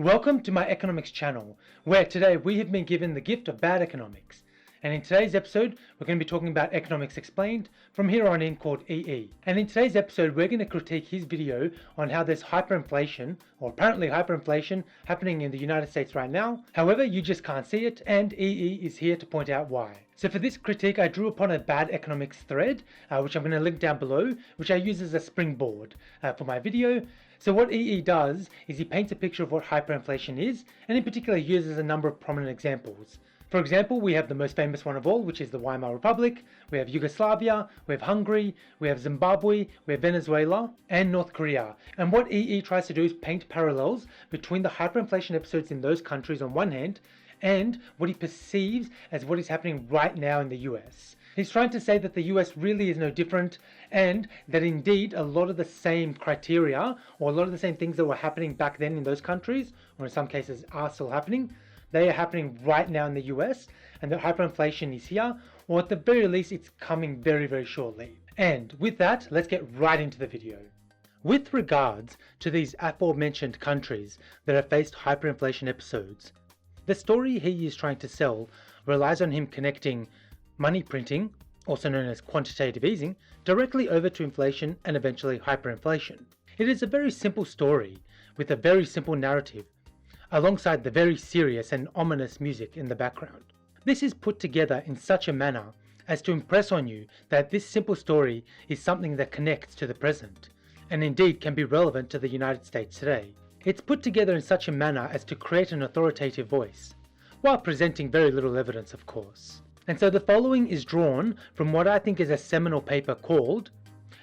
Welcome to my economics channel, where today we have been given the gift of bad economics. And in today's episode, we're going to be talking about Economics Explained from here on in called EE. And in today's episode, we're going to critique his video on how there's hyperinflation, or apparently hyperinflation, happening in the United States right now. However, you just can't see it, and EE is here to point out why. So for this critique, I drew upon a bad economics thread, which I'm going to link down below, which I use as a springboard for my video. So what EE does is he paints a picture of what hyperinflation is, and in particular uses a number of prominent examples. For example, we have the most famous one of all, which is the Weimar Republic, we have Yugoslavia, we have Hungary, we have Zimbabwe, we have Venezuela, and North Korea. And what EE tries to do is paint parallels between the hyperinflation episodes in those countries on one hand, and what he perceives as what is happening right now in the US. He's trying to say that the US really is no different, and that indeed a lot of the same criteria, or a lot of the same things that were happening back then in those countries, or in some cases are still happening, they are happening right now in the US, and that hyperinflation is here, or at the very least it's coming very, very shortly. And with that, let's get right into the video. With regards to these aforementioned countries that have faced hyperinflation episodes, the story he is trying to sell relies on him connecting money printing, also known as quantitative easing, directly over to inflation and eventually hyperinflation. It is a very simple story with a very simple narrative, alongside the very serious and ominous music in the background. This is put together in such a manner as to impress on you that this simple story is something that connects to the present, and indeed can be relevant to the United States today. It's put together in such a manner as to create an authoritative voice, while presenting very little evidence, of course. And so the following is drawn from what I think is a seminal paper called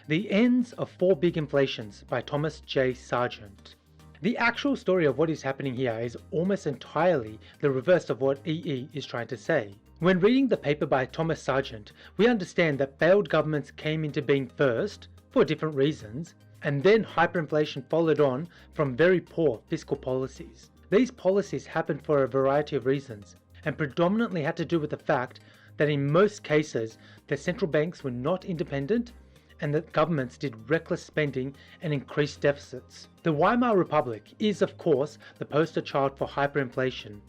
The Ends of Four Big Inflations by Thomas J. Sargent. The actual story of what is happening here is almost entirely the reverse of what EE is trying to say. When reading the paper by Thomas Sargent, we understand that failed governments came into being first, for different reasons, and then hyperinflation followed on from very poor fiscal policies. These policies happened for a variety of reasons, and predominantly had to do with the fact that in most cases the central banks were not independent, and that governments did reckless spending and increased deficits. The Weimar Republic is of course the poster child for hyperinflation,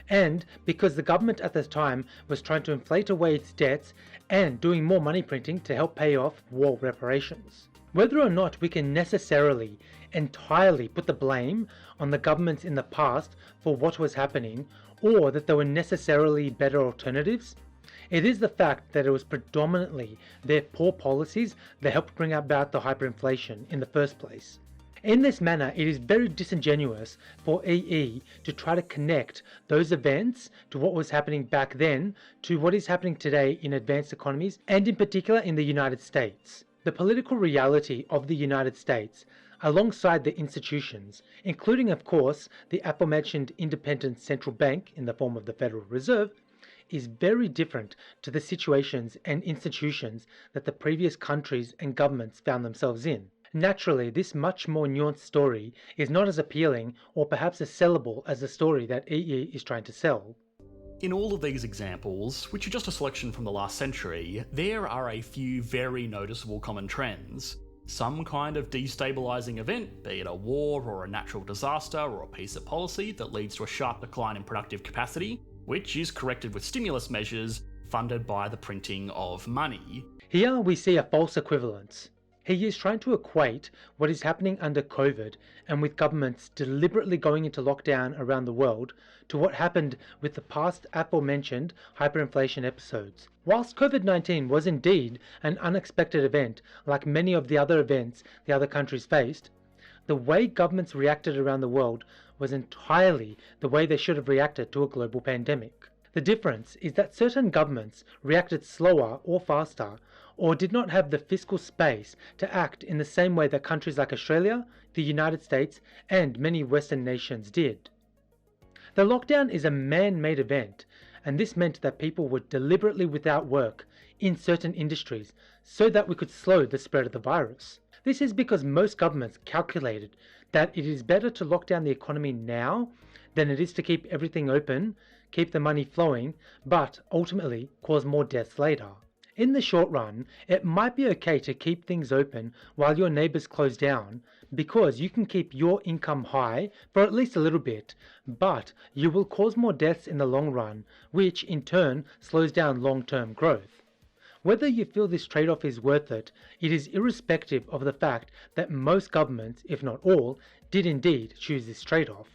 and because the government at the time was trying to inflate away its debts and doing more money printing to help pay off war reparations. Whether or not we can necessarily entirely put the blame on the governments in the past for what was happening, or that there were necessarily better alternatives, it is the fact that it was predominantly their poor policies that helped bring about the hyperinflation in the first place. In this manner, it is very disingenuous for EE to try to connect those events to what was happening back then to what is happening today in advanced economies, and in particular in the United States. The political reality of the United States, alongside the institutions, including of course the aforementioned independent central bank in the form of the Federal Reserve, is very different to the situations and institutions that the previous countries and governments found themselves in. Naturally, this much more nuanced story is not as appealing or perhaps as sellable as the story that EE is trying to sell. In all of these examples, which are just a selection from the last century, there are a few very noticeable common trends. Some kind of destabilising event, be it a war or a natural disaster or a piece of policy that leads to a sharp decline in productive capacity, which is corrected with stimulus measures funded by the printing of money. Here we see a false equivalence. He is trying to equate what is happening under COVID and with governments deliberately going into lockdown around the world to what happened with the past aforementioned hyperinflation episodes. Whilst COVID-19 was indeed an unexpected event like many of the other events the other countries faced, the way governments reacted around the world was entirely the way they should have reacted to a global pandemic. The difference is that certain governments reacted slower or faster, or did not have the fiscal space to act in the same way that countries like Australia, the United States, and many Western nations did. The lockdown is a man-made event, and this meant that people were deliberately without work in certain industries so that we could slow the spread of the virus. This is because most governments calculated that it is better to lock down the economy now than it is to keep everything open, keep the money flowing, but ultimately cause more deaths later. In the short run, it might be okay to keep things open while your neighbors close down because you can keep your income high for at least a little bit, but you will cause more deaths in the long run, which in turn slows down long-term growth. Whether you feel this trade-off is worth it, it is irrespective of the fact that most governments, if not all, did indeed choose this trade-off.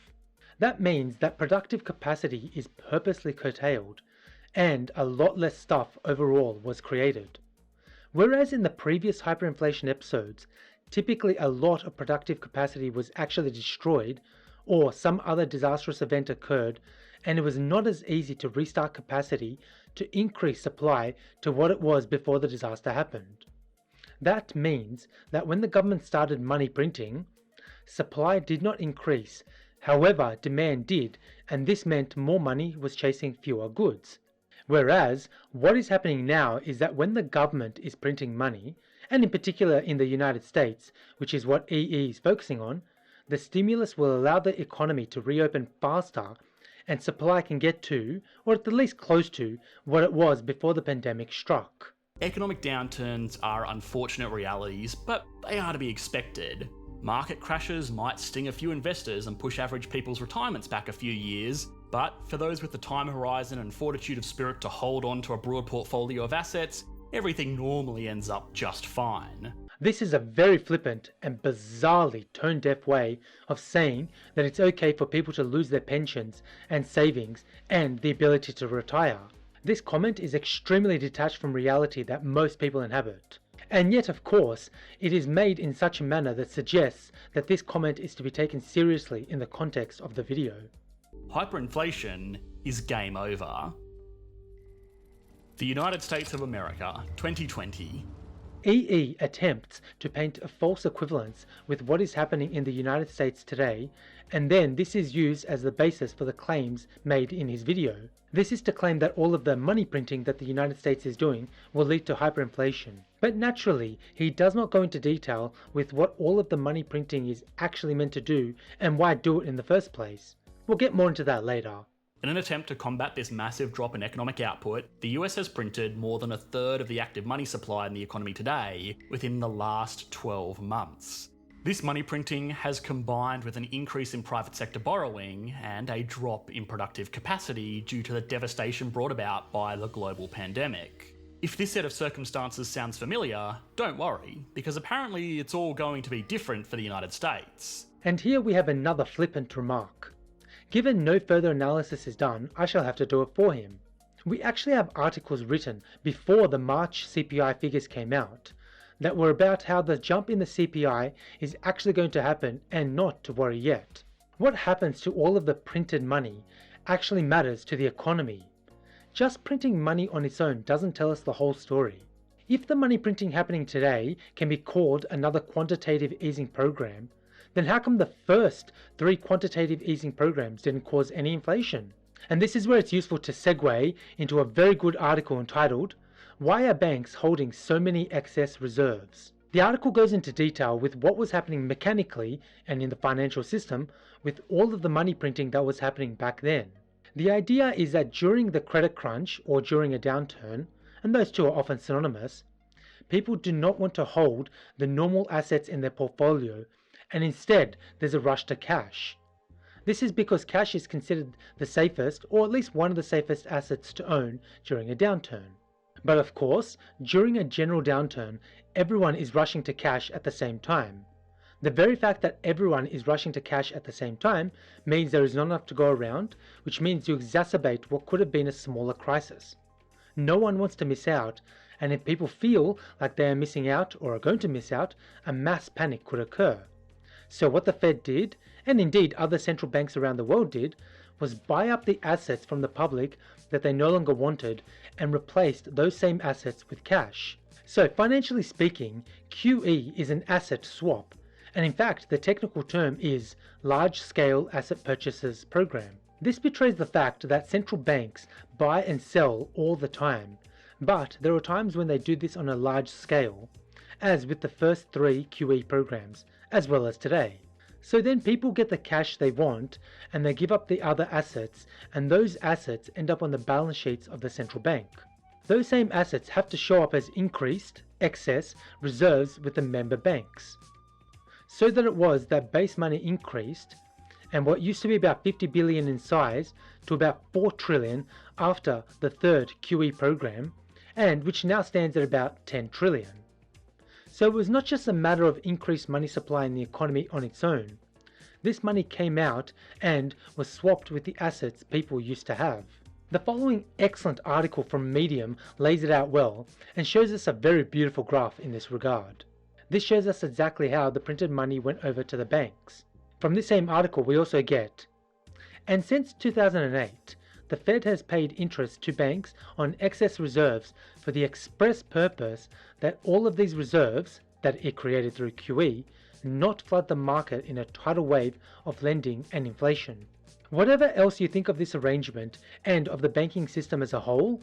That means that productive capacity is purposely curtailed, and a lot less stuff overall was created. Whereas in the previous hyperinflation episodes, typically a lot of productive capacity was actually destroyed, or some other disastrous event occurred, and it was not as easy to restart capacity to increase supply to what it was before the disaster happened. That means that when the government started money printing, supply did not increase, however demand did, and this meant more money was chasing fewer goods. Whereas, what is happening now is that when the government is printing money, and in particular in the United States, which is what EE is focusing on, the stimulus will allow the economy to reopen faster and supply can get to, or at the least close to, what it was before the pandemic struck. Economic downturns are unfortunate realities, but they are to be expected. Market crashes might sting a few investors and push average people's retirements back a few years, but for those with the time horizon and fortitude of spirit to hold on to a broad portfolio of assets, everything normally ends up just fine. This is a very flippant and bizarrely tone-deaf way of saying that it's okay for people to lose their pensions and savings and the ability to retire. This comment is extremely detached from reality that most people inhabit. And yet, of course, it is made in such a manner that suggests that this comment is to be taken seriously in the context of the video. Hyperinflation is game over. The United States of America, 2020. EE attempts to paint a false equivalence with what is happening in the United States today, and then this is used as the basis for the claims made in his video. This is to claim that all of the money printing that the United States is doing will lead to hyperinflation. But naturally, he does not go into detail with what all of the money printing is actually meant to do and why do it in the first place. We'll get more into that later. In an attempt to combat this massive drop in economic output, the US has printed more than a third of the active money supply in the economy today within the last 12 months. This money printing has combined with an increase in private sector borrowing and a drop in productive capacity due to the devastation brought about by the global pandemic. If this set of circumstances sounds familiar, don't worry, because apparently it's all going to be different for the United States. And here we have another flippant remark. Given no further analysis is done, I shall have to do it for him. We actually have articles written before the March CPI figures came out that were about how the jump in the CPI is actually going to happen and not to worry yet. What happens to all of the printed money actually matters to the economy. Just printing money on its own doesn't tell us the whole story. If the money printing happening today can be called another quantitative easing program, then how come the first 3 quantitative easing programs didn't cause any inflation? And this is where it's useful to segue into a very good article entitled, "Why are banks holding so many excess reserves?" The article goes into detail with what was happening mechanically and in the financial system with all of the money printing that was happening back then. The idea is that during the credit crunch or during a downturn, and those two are often synonymous, people do not want to hold the normal assets in their portfolio, and instead there's a rush to cash. This is because cash is considered the safest, or at least one of the safest assets to own during a downturn. But of course, during a general downturn, everyone is rushing to cash at the same time. The very fact that everyone is rushing to cash at the same time means there is not enough to go around, which means you exacerbate what could have been a smaller crisis. No one wants to miss out, and if people feel like they are missing out or are going to miss out, a mass panic could occur. So what the Fed did, and indeed other central banks around the world did, was buy up the assets from the public that they no longer wanted and replaced those same assets with cash. So financially speaking, QE is an asset swap, and in fact the technical term is Large-Scale Asset Purchases Program. This betrays the fact that central banks buy and sell all the time, but there are times when they do this on a large scale, as with the first 3 QE programs, as well as today. So then people get the cash they want and they give up the other assets, and those assets end up on the balance sheets of the central bank. those same assets have to show up as increased, excess, reserves with the member banks. So that it was that base money increased, and what used to be about 50 billion in size to about 4 trillion after the third QE program, and which now stands at about 10 trillion. So it was not just a matter of increased money supply in the economy on its own. This money came out and was swapped with the assets people used to have. The following excellent article from Medium lays it out well and shows us a very beautiful graph in this regard. This shows us exactly how the printed money went over to the banks. From this same article we also get, and since 2008, the Fed has paid interest to banks on excess reserves for the express purpose that all of these reserves, that it created through QE, not flood the market in a tidal wave of lending and inflation. Whatever else you think of this arrangement and of the banking system as a whole,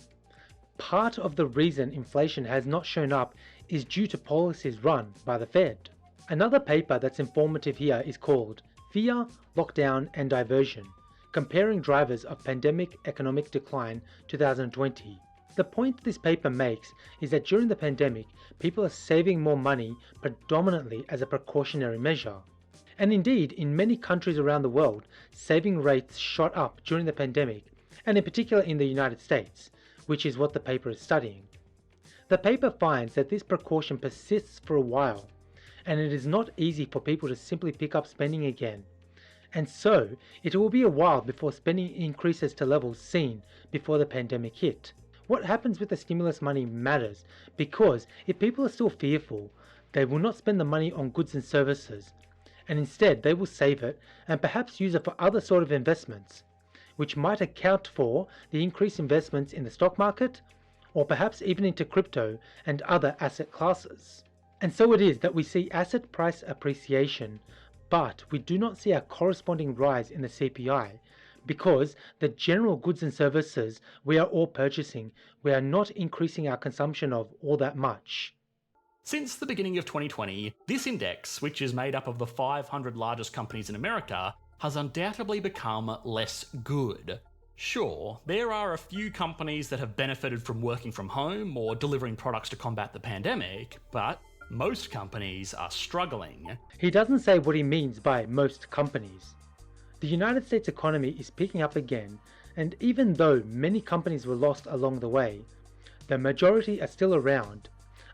part of the reason inflation has not shown up is due to policies run by the Fed. Another paper that's informative here is called Fear, Lockdown and Diversion, Comparing Drivers of Pandemic Economic Decline 2020. The point this paper makes is that during the pandemic, people are saving more money predominantly as a precautionary measure. And indeed, in many countries around the world, saving rates shot up during the pandemic, and in particular in the United States, which is what the paper is studying. The paper finds that this precaution persists for a while, and it is not easy for people to simply pick up spending again. And so, it will be a while before spending increases to levels seen before the pandemic hit. What happens with the stimulus money matters, because if people are still fearful, they will not spend the money on goods and services, and instead they will save it and perhaps use it for other sort of investments, which might account for the increased investments in the stock market, or perhaps even into crypto and other asset classes. And so it is that we see asset price appreciation, but we do not see a corresponding rise in the CPI, because the general goods and services we are all purchasing, we are not increasing our consumption of all that much. Since the beginning of 2020, this index, which is made up of the 500 largest companies in America, has undoubtedly become less good. Sure, there are a few companies that have benefited from working from home or delivering products to combat the pandemic, but most companies are struggling. He doesn't say what he means by most companies. The United States economy is picking up again, and even though many companies were lost along the way, the majority are still around.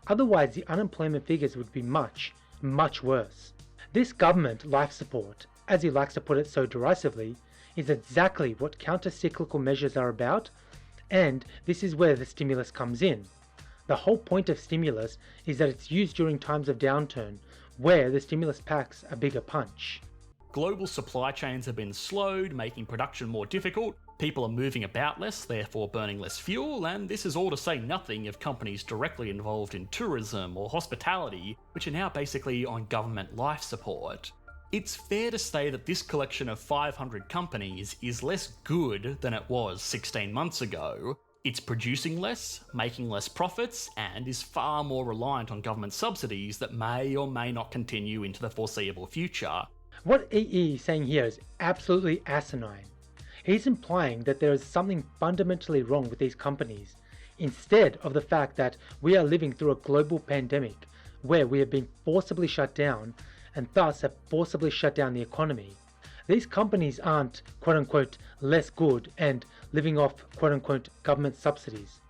Otherwise, the unemployment figures would be much, much worse. This government life support, as he likes to put it so derisively, is exactly what counter-cyclical measures are about, and this is where the stimulus comes in. The whole point of stimulus is that it's used during times of downturn, where the stimulus packs a bigger punch. Global supply chains have been slowed, making production more difficult. People are moving about less, therefore burning less fuel, and this is all to say nothing of companies directly involved in tourism or hospitality, which are now basically on government life support. It's fair to say that this collection of 500 companies is less good than it was 16 months ago. It's producing less, making less profits, and is far more reliant on government subsidies that may or may not continue into the foreseeable future. What EE is saying here is absolutely asinine. He's implying that there is something fundamentally wrong with these companies, instead of the fact that we are living through a global pandemic where we have been forcibly shut down and thus have forcibly shut down the economy. These companies aren't quote-unquote less good and living off quote-unquote government subsidies.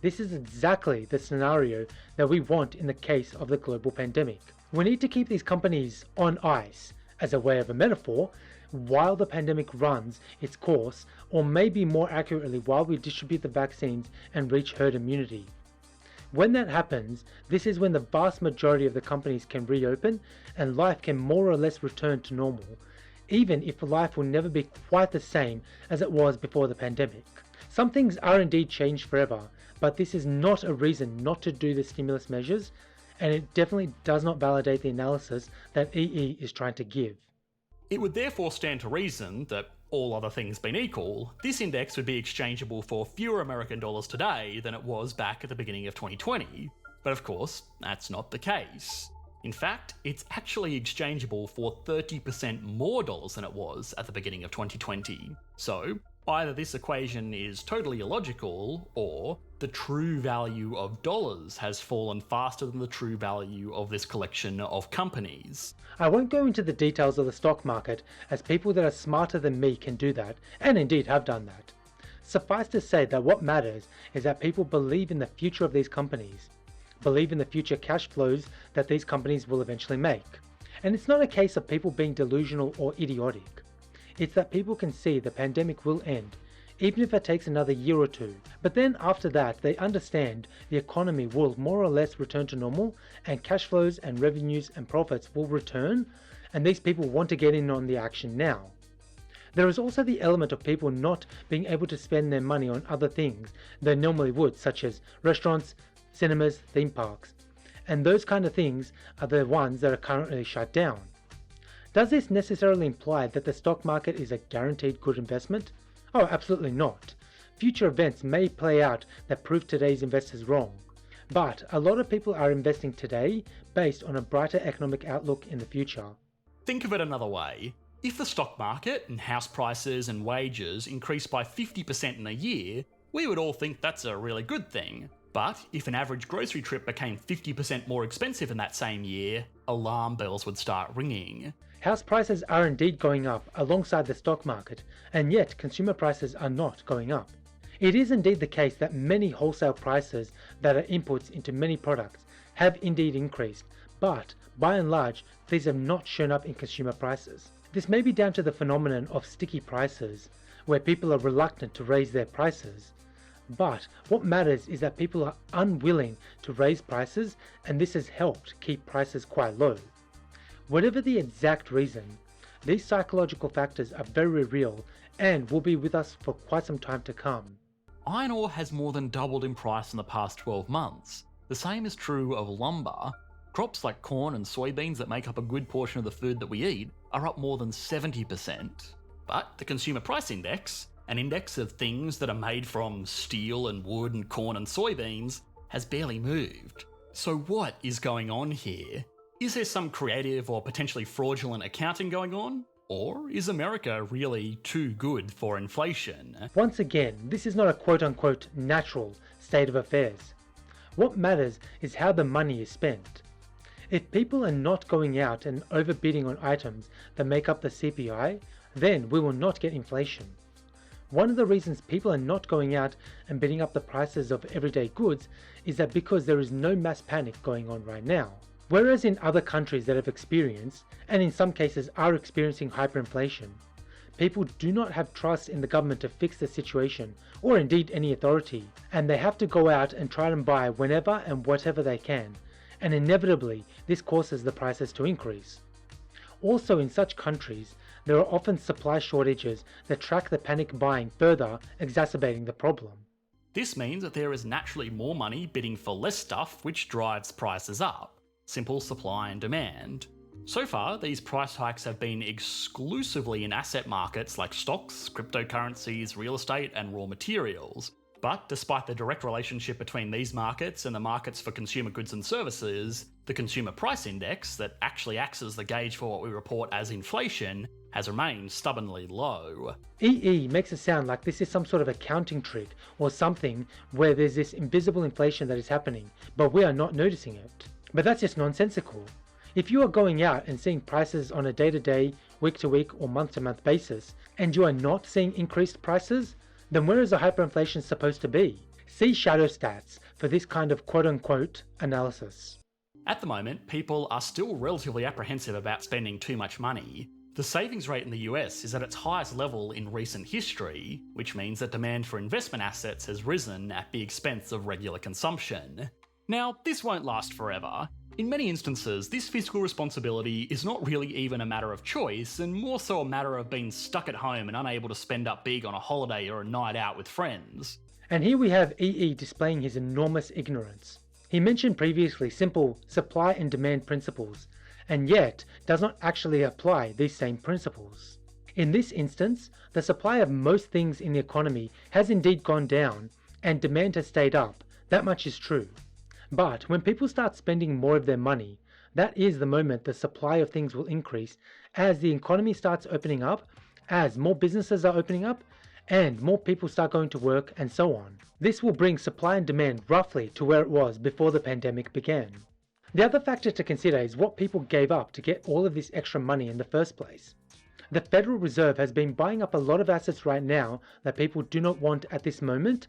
This is exactly the scenario that we want in the case of the global pandemic. We need to keep these companies on ice, as a way of a metaphor, while the pandemic runs its course, or maybe more accurately while we distribute the vaccines and reach herd immunity. When that happens, this is when the vast majority of the companies can reopen and life can more or less return to normal, even if life will never be quite the same as it was before the pandemic. Some things are indeed changed forever, but this is not a reason not to do the stimulus measures, and it definitely does not validate the analysis that EE is trying to give. It would therefore stand to reason that, all other things being equal, this index would be exchangeable for fewer American dollars today than it was back at the beginning of 2020. But of course, that's not the case. In fact, it's actually exchangeable for 30% more dollars than it was at the beginning of 2020. So, either this equation is totally illogical, or The true value of dollars has fallen faster than the true value of this collection of companies. I won't go into the details of the stock market, as people that are smarter than me can do that, and indeed have done that. Suffice to say that what matters is that people believe in the future of these companies, believe in the future cash flows that these companies will eventually make. And it's not a case of people being delusional or idiotic. It's that people can see the pandemic will end, even if it takes another year or two. But then after that, they understand the economy will more or less return to normal, and cash flows and revenues and profits will return, and these people want to get in on the action now. There is also the element of people not being able to spend their money on other things they normally would, such as restaurants, cinemas, theme parks. And those kind of things are the ones that are currently shut down. Does this necessarily imply that the stock market is a guaranteed good investment? Oh, absolutely not. Future events may play out that prove today's investors wrong. But a lot of people are investing today based on a brighter economic outlook in the future. Think of it another way. If the stock market and house prices and wages increase by 50% in a year, we would all think that's a really good thing. But if an average grocery trip became 50% more expensive in that same year, alarm bells would start ringing. House prices are indeed going up alongside the stock market, and yet consumer prices are not going up. It is indeed the case that many wholesale prices that are inputs into many products have indeed increased, but by and large these have not shown up in consumer prices. This may be down to the phenomenon of sticky prices, where people are reluctant to raise their prices. But what matters is that people are unwilling to raise prices, and this has helped keep prices quite low. Whatever the exact reason, these psychological factors are very real and will be with us for quite some time to come. Iron ore has more than doubled in price in the past 12 months. The same is true of lumber. Crops like corn and soybeans that make up a good portion of the food that we eat are up more than 70%. But the Consumer Price Index, an index of things that are made from steel and wood and corn and soybeans, has barely moved. So what is going on here? Is there some creative or potentially fraudulent accounting going on? Or is America really too good for inflation? Once again, this is not a quote-unquote natural state of affairs. What matters is how the money is spent. If people are not going out and overbidding on items that make up the CPI, then we will not get inflation. One of the reasons people are not going out and bidding up the prices of everyday goods is that because there is no mass panic going on right now. Whereas in other countries that have experienced, and in some cases are experiencing hyperinflation, people do not have trust in the government to fix the situation, or indeed any authority, and they have to go out and try and buy whenever and whatever they can, and inevitably this causes the prices to increase. Also in such countries, there are often supply shortages that track the panic buying further, exacerbating the problem. This means that there is naturally more money bidding for less stuff, which drives prices up. Simple supply and demand. So far, these price hikes have been exclusively in asset markets like stocks, cryptocurrencies, real estate, and raw materials. But despite the direct relationship between these markets and the markets for consumer goods and services, the Consumer Price Index, that actually acts as the gauge for what we report as inflation, has remained stubbornly low. EE makes it sound like this is some sort of accounting trick or something where there's this invisible inflation that is happening, but we are not noticing it. But that's just nonsensical. If you are going out and seeing prices on a day-to-day, week-to-week or month-to-month basis, and you are not seeing increased prices, then where is the hyperinflation supposed to be? See shadow stats for this kind of quote-unquote analysis. At the moment, people are still relatively apprehensive about spending too much money. The savings rate in the US is at its highest level in recent history, which means that demand for investment assets has risen at the expense of regular consumption. Now, this won't last forever. In many instances, this fiscal responsibility is not really even a matter of choice, and more so a matter of being stuck at home and unable to spend up big on a holiday or a night out with friends. And here we have EE displaying his enormous ignorance. He mentioned previously simple supply and demand principles, and yet does not actually apply these same principles. In this instance, the supply of most things in the economy has indeed gone down, and demand has stayed up. That much is true. But when people start spending more of their money, that is the moment the supply of things will increase as the economy starts opening up, as more businesses are opening up, and more people start going to work and so on. This will bring supply and demand roughly to where it was before the pandemic began. The other factor to consider is what people gave up to get all of this extra money in the first place. The Federal Reserve has been buying up a lot of assets right now that people do not want at this moment,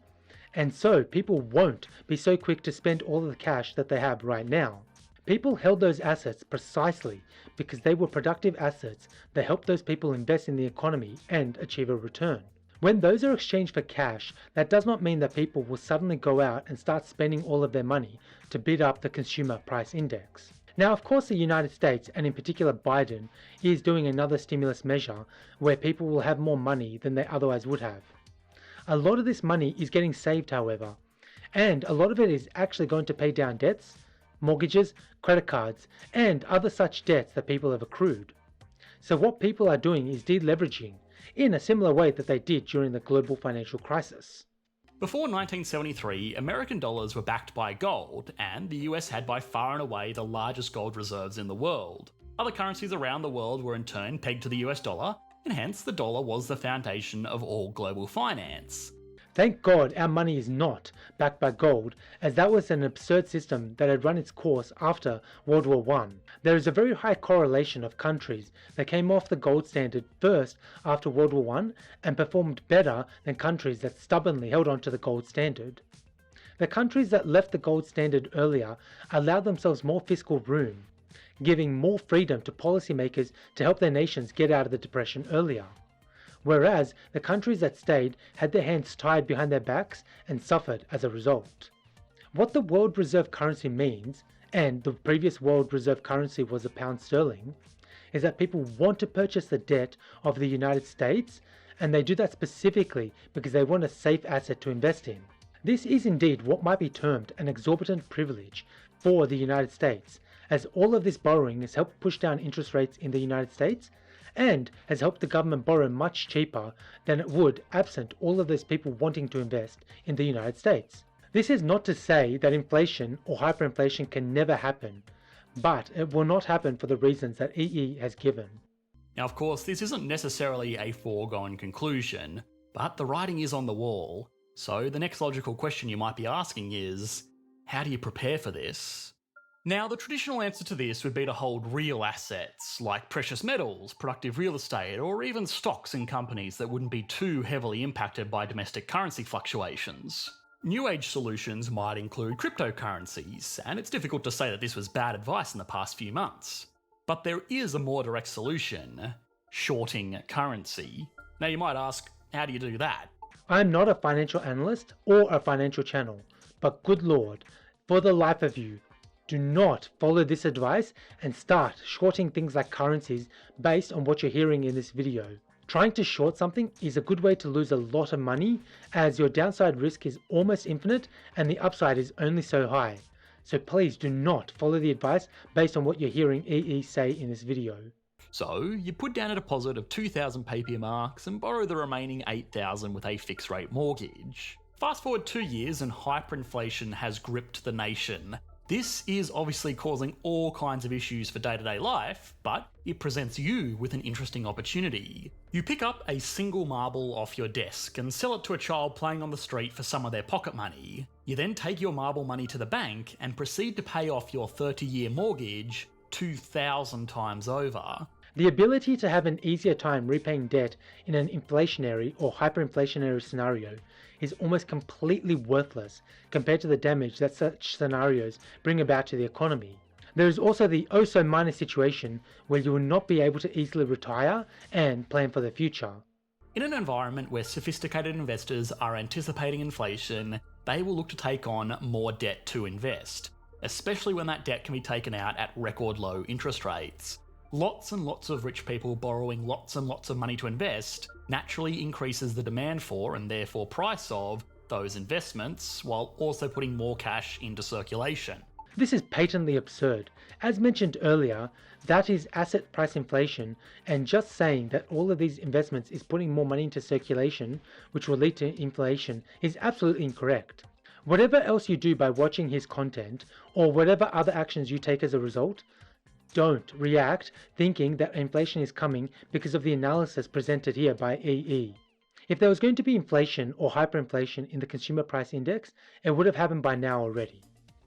and so people won't be so quick to spend all of the cash that they have right now. People held those assets precisely because they were productive assets that helped those people invest in the economy and achieve a return. When those are exchanged for cash, that does not mean that people will suddenly go out and start spending all of their money to bid up the consumer price index. Now, of course, the United States, and in particular Biden, is doing another stimulus measure where people will have more money than they otherwise would have. A lot of this money is getting saved, however, and a lot of it is actually going to pay down debts, mortgages, credit cards, and other such debts that people have accrued. So what people are doing is deleveraging in a similar way that they did during the global financial crisis. Before 1973, American dollars were backed by gold, and the US had by far and away the largest gold reserves in the world. Other currencies around the world were in turn pegged to the US dollar, and hence the dollar was the foundation of all global finance. Thank God our money is not backed by gold, as that was an absurd system that had run its course after World War I. There is a very high correlation of countries that came off the gold standard first after World War I and performed better than countries that stubbornly held on to the gold standard. The countries that left the gold standard earlier allowed themselves more fiscal room, giving more freedom to policymakers to help their nations get out of the depression earlier. Whereas the countries that stayed had their hands tied behind their backs and suffered as a result. What the world reserve currency means, and the previous world reserve currency was the pound sterling, is that people want to purchase the debt of the United States, and they do that specifically because they want a safe asset to invest in. This is indeed what might be termed an exorbitant privilege for the United States, as all of this borrowing has helped push down interest rates in the United States and has helped the government borrow much cheaper than it would absent all of those people wanting to invest in the United States. This is not to say that inflation or hyperinflation can never happen, but it will not happen for the reasons that EE has given. Now, of course, this isn't necessarily a foregone conclusion, but the writing is on the wall, so the next logical question you might be asking is, how do you prepare for this? Now, the traditional answer to this would be to hold real assets, like precious metals, productive real estate, or even stocks in companies that wouldn't be too heavily impacted by domestic currency fluctuations. New age solutions might include cryptocurrencies, and it's difficult to say that this was bad advice in the past few months. But there is a more direct solution: shorting currency. Now you might ask, how do you do that? I'm not a financial analyst or a financial channel, but good lord, for the life of you, do not follow this advice and start shorting things like currencies based on what you're hearing in this video. Trying to short something is a good way to lose a lot of money, as your downside risk is almost infinite and the upside is only so high. So please do not follow the advice based on what you're hearing EE say in this video. So, you put down a deposit of 2,000 paper marks and borrow the remaining 8,000 with a fixed rate mortgage. Fast forward 2 years and hyperinflation has gripped the nation. This is obviously causing all kinds of issues for day-to-day life, but it presents you with an interesting opportunity. You pick up a single marble off your desk and sell it to a child playing on the street for some of their pocket money. You then take your marble money to the bank and proceed to pay off your 30-year mortgage 2,000 times over. The ability to have an easier time repaying debt in an inflationary or hyperinflationary scenario is almost completely worthless compared to the damage that such scenarios bring about to the economy. There is also the oh-so-minor situation where you will not be able to easily retire and plan for the future. In an environment where sophisticated investors are anticipating inflation, they will look to take on more debt to invest, especially when that debt can be taken out at record low interest rates. Lots and lots of rich people borrowing lots and lots of money to invest naturally increases the demand for, and therefore price of, those investments, while also putting more cash into circulation. This is patently absurd. As mentioned earlier, that is asset price inflation, and just saying that all of these investments is putting more money into circulation, which will lead to inflation, is absolutely incorrect. Whatever else you do by watching his content, or whatever other actions you take as a result, don't react thinking that inflation is coming because of the analysis presented here by EE. If there was going to be inflation or hyperinflation in the consumer price index, it would have happened by now already.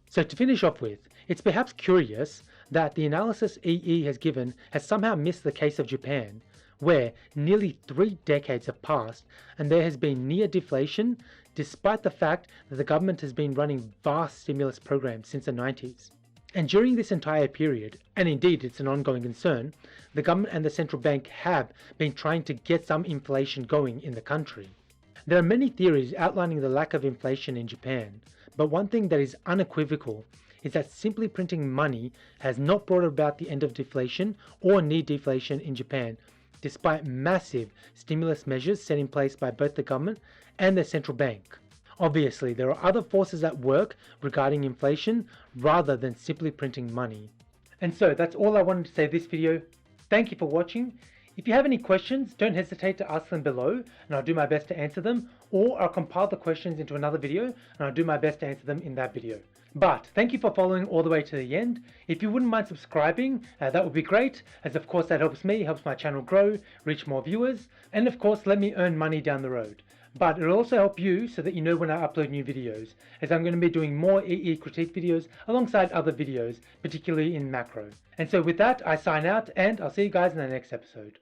So to finish off with, it's perhaps curious that the analysis EE has given has somehow missed the case of Japan, where nearly 3 decades have passed and there has been near deflation despite the fact that the government has been running vast stimulus programs since the 90s. And during this entire period, and indeed it's an ongoing concern, the government and the central bank have been trying to get some inflation going in the country. There are many theories outlining the lack of inflation in Japan, but one thing that is unequivocal is that simply printing money has not brought about the end of deflation or near deflation in Japan, despite massive stimulus measures set in place by both the government and the central bank. Obviously, there are other forces at work regarding inflation rather than simply printing money. And so that's all I wanted to say this video. Thank you for watching. If you have any questions, don't hesitate to ask them below and I'll do my best to answer them, or I'll compile the questions into another video and I'll do my best to answer them in that video. But thank you for following all the way to the end. If you wouldn't mind subscribing, that would be great, as of course that helps me, helps my channel grow, reach more viewers, and of course let me earn money down the road. But it'll also help you so that you know when I upload new videos, as I'm going to be doing more EE critique videos alongside other videos, particularly in macro. And so with that, I sign out and I'll see you guys in the next episode.